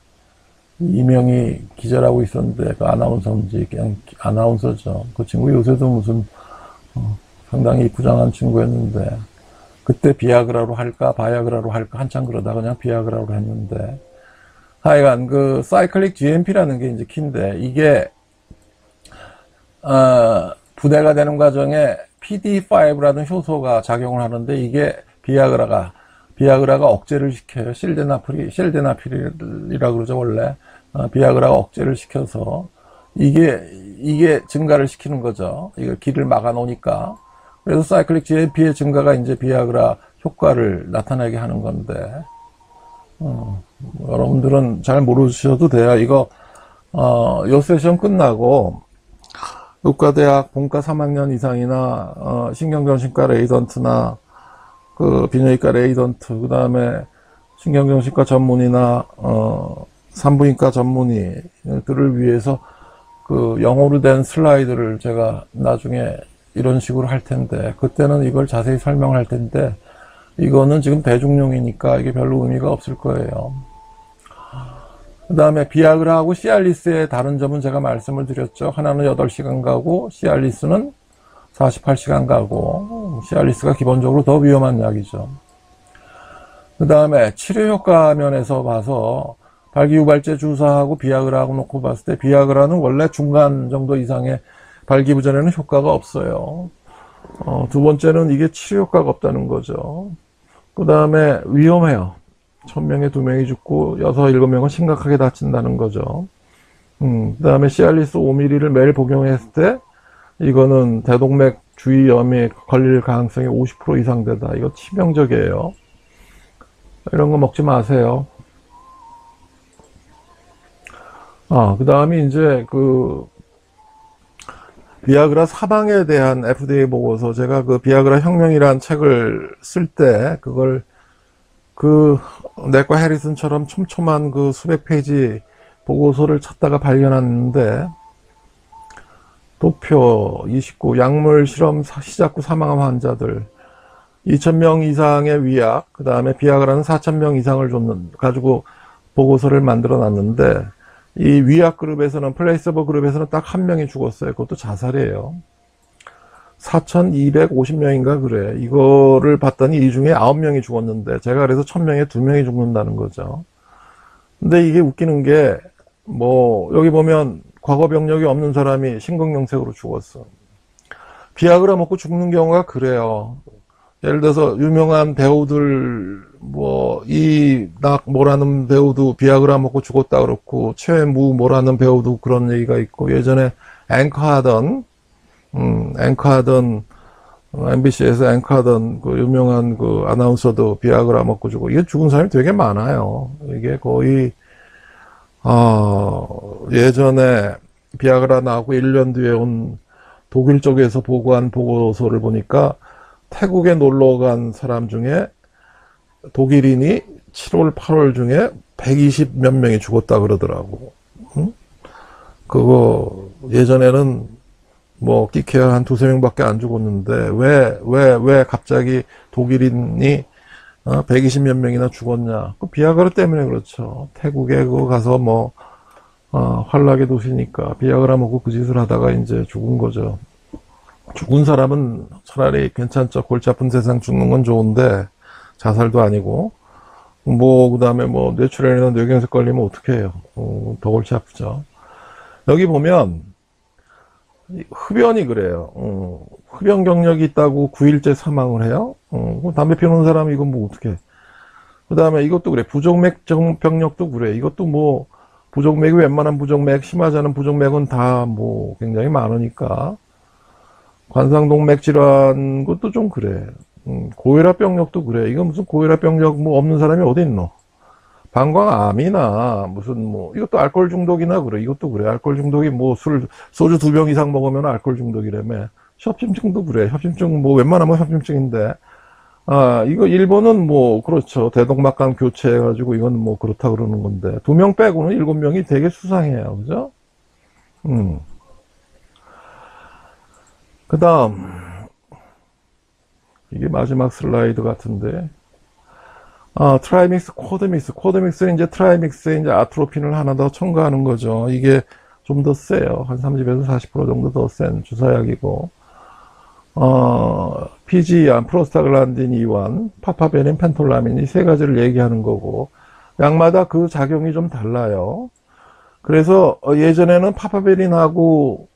이명희 기자라고 있었는데, 그 아나운서인지, 그냥 아나운서죠. 그 친구 요새도 무슨, 상당히 부장한 친구였는데, 그때 비아그라로 할까, 바이아그라로 할까, 한참 그러다 그냥 비아그라로 했는데, 하여간 그, 사이클릭 GMP라는 게 이제 키인데, 이게, 부대가 되는 과정에 PD5라는 효소가 작용을 하는데, 이게 비아그라가 억제를 시켜요. 실데나필이라 그러죠, 원래. 비아그라가 억제를 시켜서, 이게 증가를 시키는 거죠. 이거 길을 막아 놓으니까. 그래서 사이클릭 GMP의 증가가 이제 비아그라 효과를 나타나게 하는 건데, 여러분들은 잘 모르셔도 돼요. 이거, 요 세션 끝나고, 의과대학 본과 3학년 이상이나, 신경정신과 레이던트나, 그, 비뇨기과 레이던트, 그 다음에 신경정신과 전문의나, 산부인과 전문의들을 위해서 그 영어로 된 슬라이드를 제가 나중에 이런 식으로 할 텐데, 그때는 이걸 자세히 설명할 텐데, 이거는 지금 대중용이니까 이게 별로 의미가 없을 거예요. 그 다음에 비아그라하고 시알리스의 다른 점은 제가 말씀을 드렸죠. 하나는 8시간 가고, 시알리스는 48시간 가고, 시알리스가 기본적으로 더 위험한 약이죠. 그 다음에 치료 효과 면에서 봐서, 발기유발제 주사하고 비아그라하고 놓고 봤을 때, 비아그라는 원래 중간 정도 이상의 발기부전에는 효과가 없어요. 두 번째는 이게 치료 효과가 없다는 거죠. 그 다음에 위험해요. 1000명에 2명이 죽고 6, 7명은 심각하게 다친다는 거죠. 그 다음에 시알리스 5ml를 매일 복용했을 때 이거는 대동맥 주위염에 걸릴 가능성이 50% 이상 되다. 이거 치명적이에요. 이런 거 먹지 마세요. 그 다음에 이제 비아그라 사망에 대한 FDA 보고서, 제가 그 비아그라 혁명이라는 책을 쓸 때, 그걸 내과 해리슨처럼 촘촘한 그 수백 페이지 보고서를 찾다가 발견했는데, 도표 29, 약물 실험 시작 후 사망한 환자들, 2000명 이상의 위약, 그 다음에 비아그라는 4000명 이상을 가지고 보고서를 만들어 놨는데, 이 위약 그룹에서는, 플레이서버 그룹에서는 딱 1명이 죽었어요. 그것도 자살이에요. 4250명인가 그래. 이거를 봤더니 이 중에 9명이 죽었는데, 제가 그래서 1000명에 2명이 죽는다는 거죠. 근데 이게 웃기는 게, 여기 보면 과거 병력이 없는 사람이 심근경색으로 죽었어. 비아그라 먹고 죽는 경우가 그래요. 예를 들어서 유명한 배우들, 이낙 뭐라는 배우도 비아그라 먹고 죽었다 그렇고, 최무 뭐라는 배우도 그런 얘기가 있고, 예전에 앵커하던 MBC에서 앵커하던 그 유명한 그 아나운서도 비아그라 먹고 죽고, 이게 죽은 사람이 되게 많아요. 이게 거의, 예전에 비아그라 나오고 1년 뒤에 온 독일 쪽에서 보고한 보고서를 보니까, 태국에 놀러 간 사람 중에 독일인이 7월, 8월 중에 120 몇 명이 죽었다 그러더라고. 그거 예전에는 끼케야 한 2~3명밖에 안 죽었는데 왜 갑자기 독일인이 120 몇 명이나 죽었냐? 그 비아그라 때문에 그렇죠. 태국에 그거 가서 환락의 도시니까 비아그라 먹고 그 짓을 하다가 이제 죽은 거죠. 죽은 사람은 차라리 괜찮죠. 골치 아픈 세상 죽는 건 좋은데, 자살도 아니고, 그 다음에 뇌출혈이나 뇌경색 걸리면 어떻게 해요? 더 골치 아프죠. 여기 보면, 흡연이 그래요. 흡연 경력이 있다고 9일째 사망을 해요? 담배 피우는 사람 이건 어떻게 해? 그 다음에 이것도 그래. 부정맥 병력도 그래. 이것도 부정맥이 웬만한 부정맥, 심하지 않은 부정맥은 다 굉장히 많으니까. 관상동맥 질환 것도 좀 그래. 고혈압 병력도 그래. 이거 무슨 고혈압 병력 없는 사람이 어디 있노? 방광암이나 이것도 알코올 중독이나 그래. 이것도 그래. 알코올 중독이 소주 2병 이상 먹으면 알코올 중독이라며. 협심증도 그래. 협심증 웬만하면 협심증인데. 이거 일본은 그렇죠. 대동막간 교체해가지고 이건 그렇다 그러는 건데. 2명 빼고는 7명이 되게 수상해요. 그죠? 그 다음, 이게 마지막 슬라이드 같은데, 트라이믹스, 코드믹스는 이제 트라이믹스에 이제 아트로핀을 하나 더 첨가하는 거죠. 이게 좀 더 세요. 한 30에서 40% 정도 더 센 주사약이고, PGE1, 프로스타글란딘 2원, 파파베린, 펜톨라민 이 세 가지를 얘기하는 거고, 약마다 그 작용이 좀 달라요. 그래서 예전에는 파파베린하고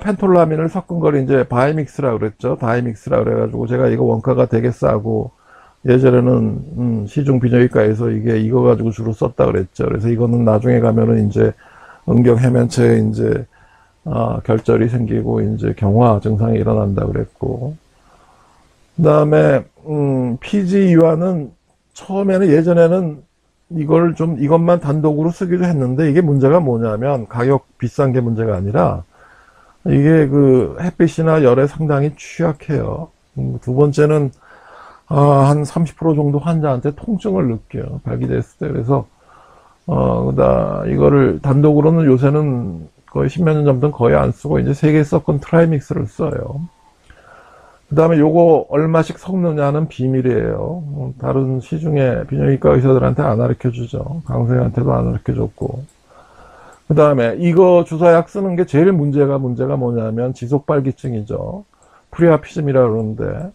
펜톨라민을 섞은 걸 이제 바이믹스라고 그랬죠. 다이믹스라고 그래가지고 제가 이거 원가가 되게 싸고 예전에는 시중 비뇨기과에서 이거 가지고 주로 썼다 그랬죠. 그래서 이거는 나중에 가면은 이제 응경 해면체에 이제 결절이 생기고 이제 경화 증상이 일어난다 그랬고, 그다음에 PGE와는 처음에는 예전에는 이것만 단독으로 쓰기도 했는데, 이게 문제가 뭐냐면 가격 비싼 게 문제가 아니라 이게 그 햇빛이나 열에 상당히 취약해요. 두 번째는 한 30% 정도 환자한테 통증을 느껴요, 발기됐을 때. 그래서 이거를 단독으로는 요새는 거의 10몇 년 전부터는 거의 안 쓰고 이제 세계 섞은 트라이믹스를 써요. 그 다음에 요거 얼마씩 섞느냐는 비밀이에요. 다른 시중에 비뇨기과 의사들한테 안 가르쳐 주죠. 강사님한테도 안 가르쳐 줬고. 그 다음에 이거 주사약 쓰는 게 제일 문제가 뭐냐면 지속발기증이죠. 프리아피즘이라 그러는데,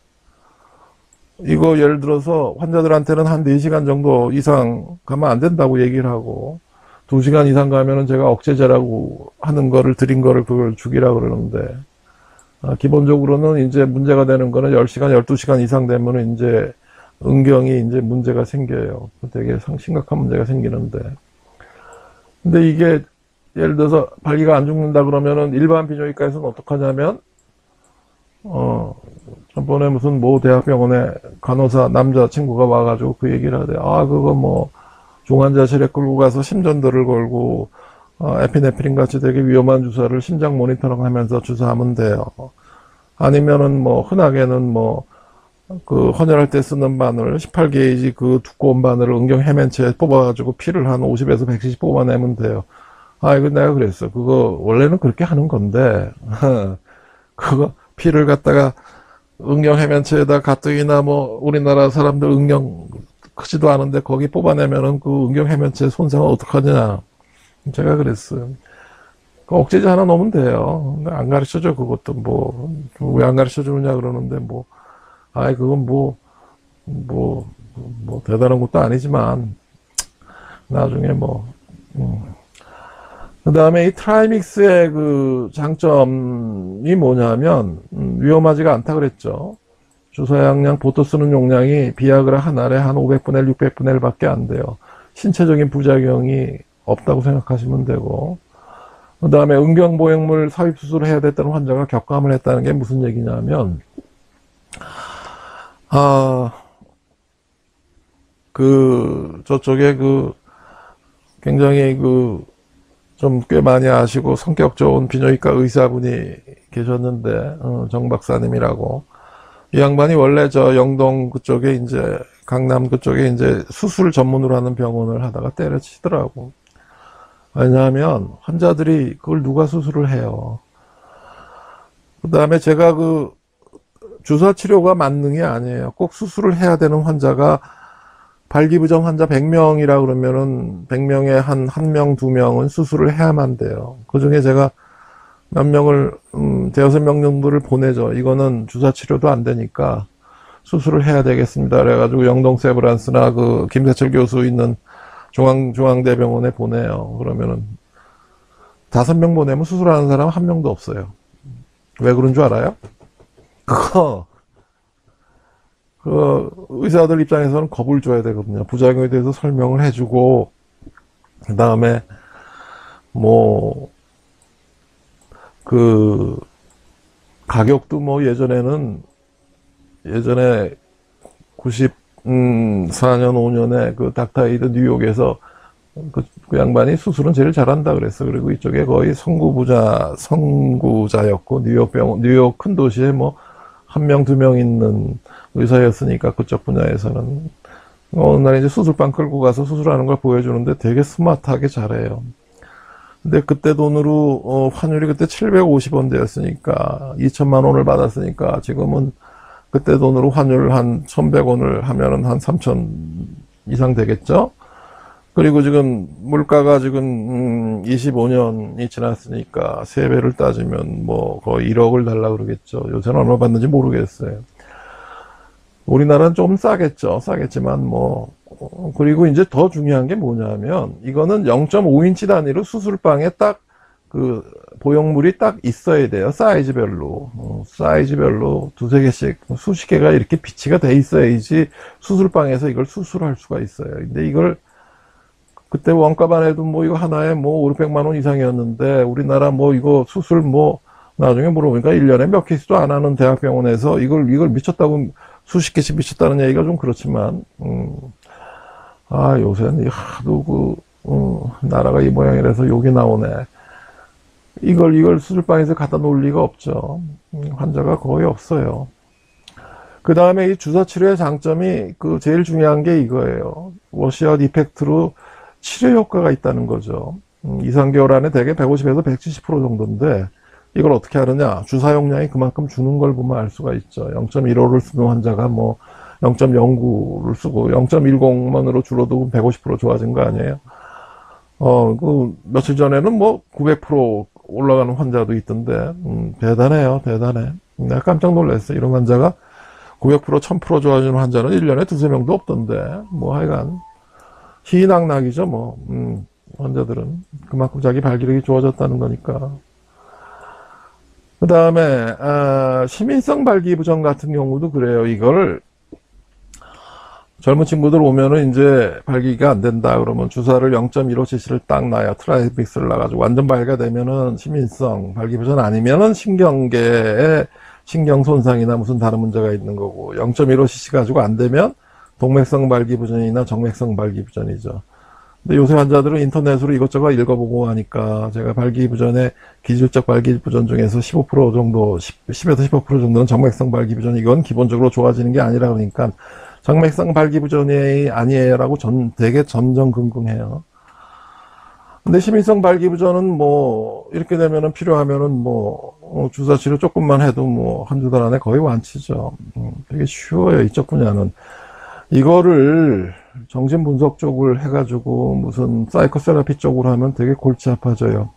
이거 예를 들어서 환자들한테는 한 4시간 정도 이상 가면 안 된다고 얘기를 하고, 2시간 이상 가면은 제가 억제제라고 하는 거를 드린 거를 그걸 죽이라고 그러는데, 기본적으로는 이제 문제가 되는 거는 10시간, 12시간 이상 되면은 이제 응경이 이제 문제가 생겨요. 되게 심각한 문제가 생기는데. 근데 이게 예를 들어서 발기가 안 죽는다 그러면은 일반 비뇨기과에서는 어떡하냐면, 전번에 무슨 모 대학병원에 간호사 남자친구가 와가지고 그 얘기를 하대. 그거 뭐 중환자실에 끌고 가서 심전도를 걸고 에피네프린 같이 되게 위험한 주사를 심장 모니터링 하면서 주사하면 돼요. 아니면은 뭐 흔하게는 뭐 그 헌혈할 때 쓰는 바늘 18게이지 그 두꺼운 바늘을 응경 해면체에 뽑아가지고 피를 한 50에서 100cc 뽑아내면 돼요. 이거 내가 그랬어. 그거 원래는 그렇게 하는 건데 그거 피를 갖다가 응경 해면체에다 가뜩이나 뭐 우리나라 사람들 응경 크지도 않은데 거기 뽑아내면은 그 응경 해면체 손상은 어떡하냐. 제가 그랬어요. 그 억제제 하나 넣으면 돼요. 안 가르쳐줘, 그것도 뭐. 왜 안 가르쳐 주느냐 그러는데 뭐. 그건 뭐, 대단한 것도 아니지만, 나중에 뭐, 그 다음에 이 트라이믹스의 그 장점이 뭐냐면, 위험하지가 않다 그랬죠. 주사약량, 보통 쓰는 용량이 비아그라 한 알에 한 500분의 1, 600분의 1밖에 안 돼요. 신체적인 부작용이 없다고 생각하시면 되고, 그 다음에 응경보행물 삽입수술을 해야 됐다는 환자가 격감을 했다는 게 무슨 얘기냐면, 저쪽에 굉장히 좀 꽤 많이 아시고 성격 좋은 비뇨기과 의사분이 계셨는데, 정 박사님이라고. 이 양반이 원래 저 영동 그쪽에 이제, 강남 그쪽에 이제 수술 전문으로 하는 병원을 하다가 때려치더라고. 왜냐하면 환자들이 그걸 누가 수술을 해요. 그 다음에 제가 주사 치료가 만능이 아니에요. 꼭 수술을 해야 되는 환자가 발기부전 환자 100명이라 그러면은 100명에 한 1명, 2명은 수술을 해야만 돼요. 그 중에 제가 몇 명을, 대여섯 명 정도를 보내죠. 이거는 주사 치료도 안 되니까 수술을 해야 되겠습니다. 그래가지고 영동 세브란스나 김세철 교수 있는 중앙대병원에 보내요. 그러면은 5명 보내면 수술하는 사람 1명도 없어요. 왜 그런 줄 알아요? 의사들 입장에서는 겁을 줘야 되거든요. 부작용에 대해서 설명을 해주고, 그 다음에, 가격도 예전에 94년, 5년에 닥터에이드 뉴욕에서 그 양반이 수술은 제일 잘한다 그랬어. 그리고 이쪽에 거의 선구자였고, 뉴욕 큰 도시에 1명, 2명 있는 의사였으니까 그쪽 분야에서는. 어느 날 이제 수술방 끌고 가서 수술하는 걸 보여주는데 되게 스마트하게 잘해요. 근데 그때 돈으로, 환율이 그때 750원대였으니까, 2천만 원을 받았으니까, 지금은 그때 돈으로 환율 한 1,100원을 하면은 한 3천 이상 되겠죠? 그리고 지금 물가가 지금 25년이 지났으니까 3배를 따지면 뭐 거의 1억을 달라 그러겠죠. 요새는 얼마 받는지 모르겠어요. 우리나라는 좀 싸겠죠. 싸겠지만 뭐 그리고 이제 더 중요한 게 뭐냐면 이거는 0.5인치 단위로 수술방에 딱 그 보형물이 딱 있어야 돼요. 사이즈별로 사이즈별로 두세 개씩 수십 개가 이렇게 비치가 돼 있어야지 수술방에서 이걸 수술할 수가 있어요. 근데 이걸 그때 원가만 해도 뭐 이거 하나에 뭐 5, 600만 원 이상이었는데 우리나라 뭐 이거 수술 뭐 나중에 물어보니까 1년에 몇 케이스도 안 하는 대학병원에서 이걸 미쳤다고 수십 개씩 미쳤다는 얘기가 좀 그렇지만 요새는 하도 나라가 이 모양이라서 욕이 나오네. 이걸 수술방에서 갖다 놓을 리가 없죠. 환자가 거의 없어요. 그 다음에 이 주사치료의 장점이 제일 중요한 게 이거예요. 워시아웃 이펙트로 치료 효과가 있다는 거죠. 2, 3개월 안에 대개 150에서 170% 정도인데 이걸 어떻게 하느냐. 주사 용량이 그만큼 주는 걸 보면 알 수가 있죠. 0.15를 쓰는 환자가 뭐 0.09를 쓰고 0.10만으로 줄어도 150% 좋아진 거 아니에요. 며칠 전에는 뭐 900% 올라가는 환자도 있던데 대단해요. 대단해. 내가 깜짝 놀랐어. 이런 환자가 900%, 1000% 좋아지는 환자는 1년에 두세 명도 없던데 뭐 하여간 희낙낙이죠. 뭐 환자들은 그만큼 자기 발기력이 좋아졌다는 거니까. 그 다음에 시민성 발기부전 같은 경우도 그래요. 이걸 젊은 친구들 오면은 이제 발기가 안 된다 그러면 주사를 0.15cc를 딱 놔요. 트라이빅스를 놔가지고 완전 발기가 되면은 시민성 발기부전 아니면은 신경계에 신경 손상이나 무슨 다른 문제가 있는 거고 0.15cc 가지고 안 되면 동맥성 발기부전이나 정맥성 발기부전이죠. 근데 요새 환자들은 인터넷으로 이것저것 읽어보고 하니까 제가 발기부전의 기술적 발기부전 중에서 15% 정도, 10에서 15% 정도는 정맥성 발기부전, 이건 기본적으로 좋아지는 게 아니라 그러니까 정맥성 발기부전이 아니에요라고 되게 전전긍긍해요. 근데 시민성 발기부전은 뭐 이렇게 되면은 필요하면은 뭐 주사 치료 조금만 해도 뭐 한두 달 안에 거의 완치죠. 되게 쉬워요. 이쪽 분야는. 이거를 정신분석 쪽을 해가지고 무슨 사이코세라피 쪽으로 하면 되게 골치 아파져요.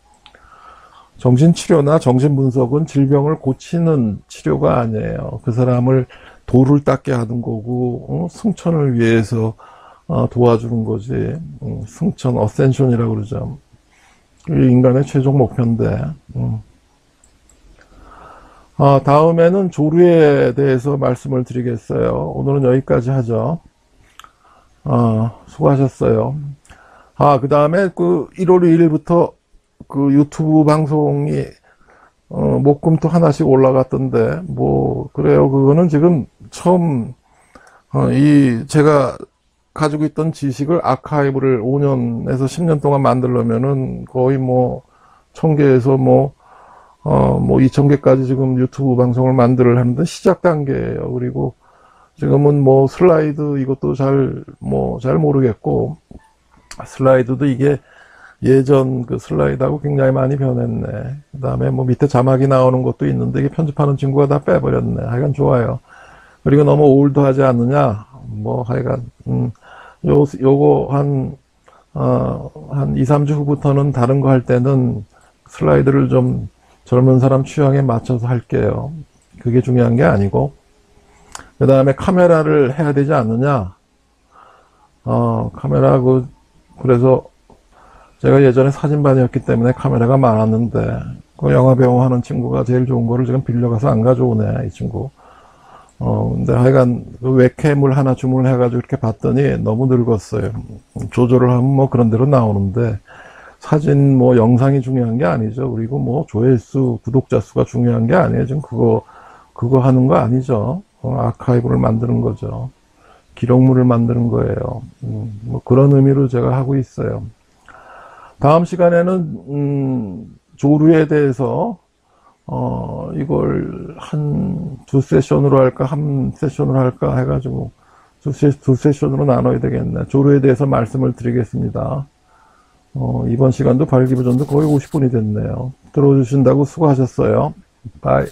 정신치료나 정신분석은 질병을 고치는 치료가 아니에요. 그 사람을 도를 닦게 하는 거고 승천을 위해서 도와주는 거지. 승천, 어센션이라고 그러죠. 그게 인간의 최종 목표인데. 다음에는 조류에 대해서 말씀을 드리겠어요. 오늘은 여기까지 하죠. 수고하셨어요. 그 다음에 1월 2일부터 유튜브 방송이 목금토 하나씩 올라갔던데 뭐 그래요. 그거는 지금 처음 제가 가지고 있던 지식을 아카이브를 5년에서 10년 동안 만들려면은 거의 뭐 1000개에서 뭐 2000개까지 지금 유튜브 방송을 만들을 하는데 시작 단계예요. 그리고 지금은 뭐 슬라이드 이것도 잘 모르겠고 슬라이드도 이게 예전 그 슬라이드하고 굉장히 많이 변했네. 그 다음에 뭐 밑에 자막이 나오는 것도 있는데 이게 편집하는 친구가 다 빼버렸네. 하여간 좋아요. 그리고 너무 올드하지 않느냐? 뭐 하여간 요거 한 2, 3주 후부터는 다른 거 할 때는 슬라이드를 좀 젊은 사람 취향에 맞춰서 할게요. 그게 중요한 게 아니고. 그 다음에 카메라를 해야 되지 않느냐? 카메라 그래서 제가 예전에 사진반이었기 때문에 카메라가 많았는데 그 영화배우 하는 친구가 제일 좋은 거를 지금 빌려가서 안 가져오네, 이 친구. 근데 하여간 그 웹캠을 하나 주문해가지고 이렇게 봤더니 너무 늙었어요. 조절을 하면 뭐 그런 대로 나오는데 사진 뭐 영상이 중요한 게 아니죠. 그리고 뭐 조회수, 구독자 수가 중요한 게 아니에요. 지금 그거 하는 거 아니죠. 아카이브를 만드는 거죠. 기록물을 만드는 거예요. 뭐 그런 의미로 제가 하고 있어요. 다음 시간에는 조류에 대해서 이걸 한 두 세션으로 할까 한 세션으로 할까 해가지고 두 세션으로 나눠야 되겠네. 조류에 대해서 말씀을 드리겠습니다. 이번 시간도 발기부전도 거의 50분이 됐네요. 들어주신다고 수고하셨어요. 바이.